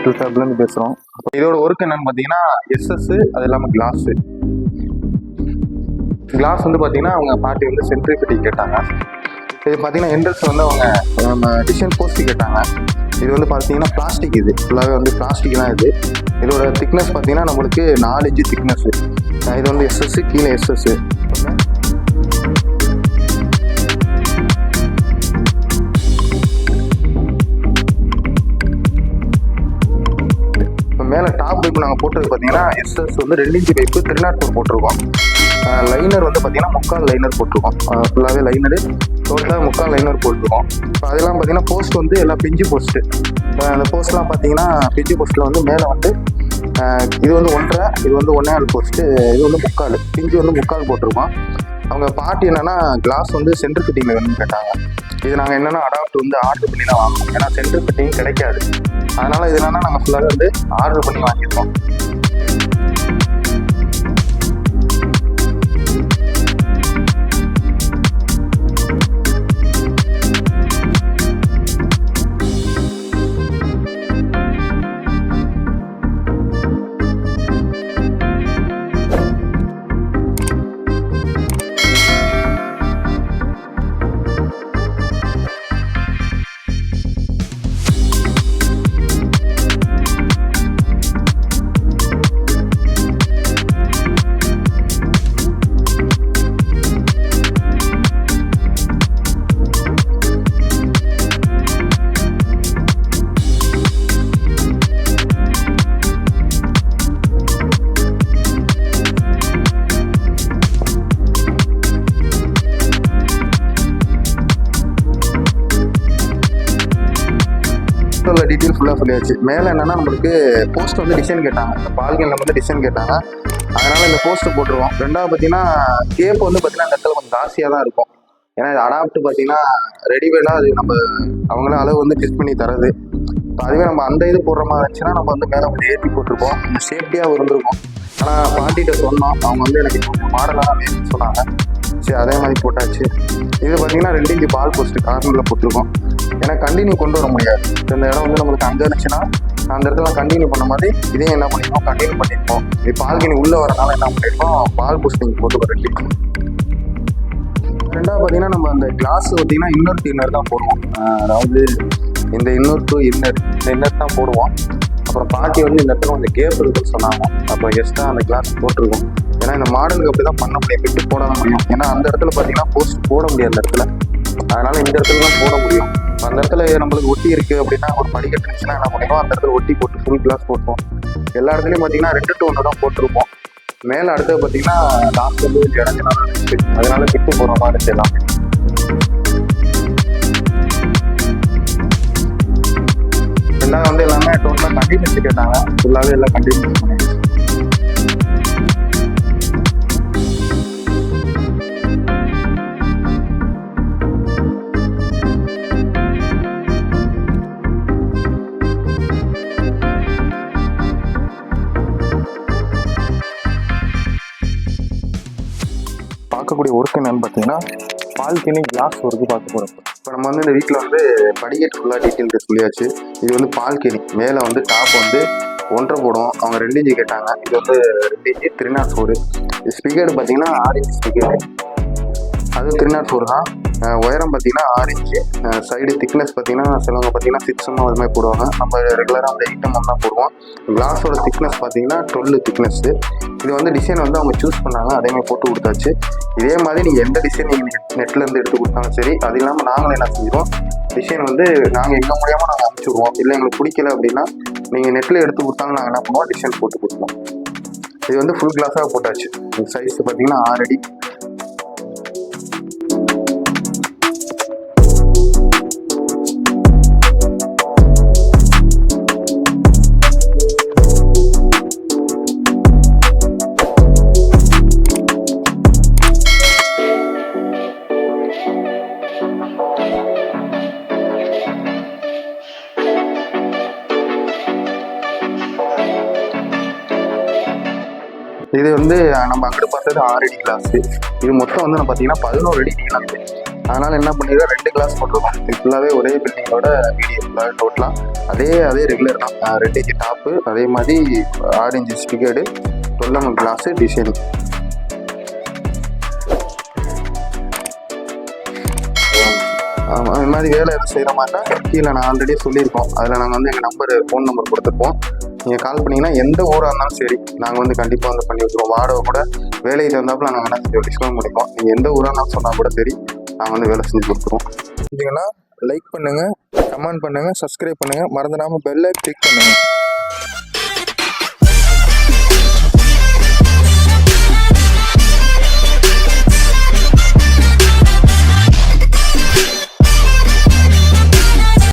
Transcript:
Digital ஃபேப்லேருந்து பேசுகிறோம். இதோட work என்னன்னு பார்த்தீங்கன்னா எஸ்எஸ், அது இல்லாமல் கிளாஸ் வந்து பார்த்தீங்கன்னா அவங்க பார்ட்டி வந்து சென்ட்ரி ஃபிட்டிங் கேட்டாங்க. இது பார்த்தீங்கன்னா என்ட்ரன்ஸ் வந்து அவங்க நம்ம டிசைன் போஸ்ட் கேட்டாங்க. இது வந்து பார்த்தீங்கன்னா பிளாஸ்டிக், இது ஃபுல்லாகவே வந்து பிளாஸ்டிக் தான். இதோட திக்னஸ் பார்த்தீங்கன்னா நம்மளுக்கு 4 இன்ச்சு திக்னஸ். இது வந்து எஸ்எஸ், கீழே எஸ்எஸ். மேலே டாப் பைப்பு நாங்கள் போட்டது பார்த்தீங்கன்னா எஸ்எஸ் வந்து 2 இன்ச்சு பைப்பு 304 போட்டிருக்கோம். லைனர் வந்து பார்த்தீங்கன்னா 3/4 லைனர் போட்டிருக்கோம். ஃபுல்லாகவே லைனரு டோட்டலாக 3/4 லைனர் போட்டிருக்கோம். இப்போ அதெல்லாம் பார்த்தீங்கன்னா போஸ்ட் வந்து எல்லாம் பிஞ்சு போஸ்ட்டு. அந்த போஸ்ட்லாம் பார்த்தீங்கன்னா பிஞ்சு போஸ்ட்டில் வந்து மேலே வந்து இது வந்து 1.5, இது வந்து 1.5 போஸ்ட்டு, இது வந்து 3/4 பிஞ்சு வந்து 3/4 போட்டிருக்கோம். அவங்க பார்ட்டி என்னென்னா கிளாஸ் வந்து சென்டர் ஃபிட்டிங்கில் வேணும்னு கேட்டாங்க. இது நாங்கள் என்னென்னா அடாப்டர் வந்து ஆர்டர் பண்ணி தான் வாங்கணும், ஏன்னா சென்டர் ஃபிட்டிங் கிடைக்காது. அதனால் இது என்னென்னா நாங்கள் ஃபுல்லாகவே வந்து ஆர்டர் பண்ணி வாங்கியிருக்கோம். டீட்டெயில் ஃபுல்லாக சொல்லியாச்சு. மேலே என்னென்னா நம்மளுக்கு போஸ்ட் வந்து டிசைன் கேட்டாங்க, இந்த பால்கனில் வந்து டிசைன் கேட்டாங்க. அதனால் இந்த போஸ்ட்டு போட்டுருவோம். ரெண்டாவது பார்த்தீங்கன்னா கேப் வந்து பார்த்தீங்கன்னா இந்த இடத்துல கொஞ்சம் ஜாஸ்தியாக தான் இருக்கும். ஏன்னா இது அடாப்ட் பார்த்தீங்கன்னா ரெடிமேடாக அது நம்ம அவங்களே அளவு வந்து ஃபிக்ஸ் பண்ணி தரது. இப்போ அதுவே நம்ம அந்த இது போடுற மாதிரி இருந்துச்சுன்னா நம்ம வந்து மேலே வந்து ஏற்றி போட்டிருப்போம், சேஃப்டியாக இருந்திருக்கும். ஆனால் பாட்டிகிட்ட சொன்னோம், அவங்க வந்து எனக்கு மாடலாக வேணும்னு சொன்னாங்க. சரி, அதே மாதிரி போட்டாச்சு. இது பார்த்தீங்கன்னா 2 இன்ச்சு பால் போஸ்ட்டு கார்னரில் போட்டிருக்கோம். ஏன்னா கண்டினியூ கொண்டு வர முடியாது. இந்த இடம் வந்து நம்மளுக்கு அங்கே இருந்துச்சுன்னா அந்த இடத்துல கண்டினியூ பண்ண மாதிரி இதையும் என்ன பண்ணியிருக்கோம், கண்டினியூ பண்ணியிருக்கோம். இது பால்கனி உள்ளே வரனால என்ன பண்ணியிருக்கோம், பால் போஸ்டிங் போட்டு 2 இன்ச்சு. ரெண்டாவது பார்த்தீங்கன்னா நம்ம அந்த கிளாஸ் பார்த்தீங்கன்னா இன்னர் தான் போடுவோம். அதாவது இந்த இன்னர் டு இன்னர், இந்த இன்னர் தான் போடுவோம். அப்புறம் பாட்டி வந்து இந்த இடத்துல கொஞ்சம் கேப் இருக்குன்னு சொன்னாங்க. அப்போ எக்ஸ்ட்ரா அந்த கிளாஸ் போட்டிருக்கோம். ஏன்னா இந்த மாடலுக்கு அப்படி தான் பண்ண முடியும், விட்டு போட தான் முடியும். ஏன்னா அந்த இடத்துல பார்த்தீங்கன்னா போஸ்ட் போட முடியாது அந்த இடத்துல. அதனால இந்த இடத்துல தான் போட முடியும். அந்த இடத்துல நம்மளுக்கு ஒட்டி இருக்குது அப்படின்னா ஒரு படிக்கட்டு இருந்துச்சுன்னா என்ன பண்ணிடுவோம், அந்த இடத்துல ஒட்டி போட்டு ஃபுல் கிளாஸ் போட்டோம். எல்லா இடத்துலையும் பார்த்தீங்கன்னா 2 to 1 தான் போட்டிருப்போம். மேலே அடுத்தது பார்த்தீங்கன்னா லாஸ்ட் வந்து இடஞ்சலாம் இருந்துச்சு, அதனால விட்டு போகிற மாதிரி இருந்துச்சு எல்லாமே. ரெண்டாவது வந்து எல்லாமே டோட்டலாக கண்டினியூஸ் கேட்டாங்க, ஃபுல்லாகவே எல்லாம் கண்டினியூஸ் பண்ணிடுச்சு. பார்க்கக்கூடிய ஒர்க் என்னன்னு பார்த்தீங்கன்னா பால்கனி கிளாஸ் ஒர்க்கு பார்க்க போகிறோம். இப்போ நம்ம வந்து இந்த வீட்டில் வந்து படிக்கட்டு ஃபுல்லாக டீட்டெயில் சொல்லியாச்சு. இது வந்து பால்கனி மேலே வந்து டாப் வந்து 1.5 போடுவோம். அவங்க 2 இன்ச்சு கேட்டாங்க. இது வந்து 2 இன்ச்சு 304. இது ஸ்பீக்கர் பார்த்தீங்கன்னா 6 இன்ச்சு ஸ்பீக்கர், அது 304 தான். உயரம் பார்த்தீங்கன்னா 6 இன்ச்சு. சைடு திக்னஸ் பார்த்தீங்கன்னா சிலவங்க பார்த்தீங்கன்னா 6 அது மாதிரி போடுவாங்க. நம்ம ரெகுலராக அந்த 8 தான் போடுவோம். கிளாஸோட திக்னஸ் பார்த்தீங்கன்னா 12 திக்னஸ்ஸு. இது வந்து டிசைன் வந்து அவங்க சூஸ் பண்ணாங்க, அதேமாதிரி போட்டு கொடுத்தாச்சு. இதே மாதிரி நீங்கள் எந்த டிசைன் நீங்கள் நெட்லேருந்து எடுத்து கொடுத்தாலும் சரி. அது இல்லாமல் நாங்களும் என்ன செஞ்சுருவோம், டிசைன் வந்து நாங்கள் எங்கள் மூலியமாக நாங்கள் அனுப்பிச்சுடுவோம். இல்லை எங்களுக்கு பிடிக்கல அப்படின்னா நீங்கள் நெட்டில் எடுத்து கொடுத்தாலும் நாங்கள் என்ன பண்ணுவோம், டிசைன் போட்டு கொடுப்போம். இது வந்து ஃபுல் கிளாஸாக போட்டாச்சு. சைஸ் பார்த்தீங்கன்னா 6 அடி. இது வந்து நம்ம அங்கிட்டு பார்த்தது 6 அடி கிளாஸு. இது மொத்தம் வந்து நம்ம பார்த்தீங்கன்னா 11 அடி நீளம். அதனால் என்ன பண்ணிடுறோம், 2 கிளாஸ் போட்டிருக்கோம். இது ஃபுல்லாகவே ஒரே பில்டிங்கோட வீடியோ ஃபுல்லாகவே டோட்டலாக அதே ரெகுலர் தான். 2 இன்ச் டாப்பு, அதே மாதிரி 6 இன்ச் ஸ்டிக்கர்டு, 12 mm கிளாஸு டிசைனிங். அது மாதிரி வேலை எதுவும் செய்கிற மாதிரினா கீழே நான் ஆல்ரெடி சொல்லியிருக்கோம். அதில் நாங்கள் வந்து எங்கள் ஃபோன் நம்பர் கொடுத்துருப்போம். நீங்கள் கால் பண்ணிங்கன்னா எந்த ஊராக இருந்தாலும் சரி நாங்கள் வந்து கண்டிப்பாக வந்து பண்ணி வச்சுருவோம். வாடகை கூட வேலைக்கு தகுந்தாப்புல நாங்கள் என்ன செஞ்சு டிஸ்கவுண்ட் பண்ணிப்போம். நீங்கள் எந்த ஊராக இருந்தாலும் சொன்னால் கூட சரி நாங்கள் வந்து வேலை செஞ்சு கொடுத்துருவோம். செஞ்சிங்கன்னா லைக் பண்ணுங்கள், கமெண்ட் பண்ணுங்கள், சப்ஸ்கிரைப் பண்ணுங்கள், மறந்துடாமல் பெல்லை கிளிக் பண்ணுங்கள்.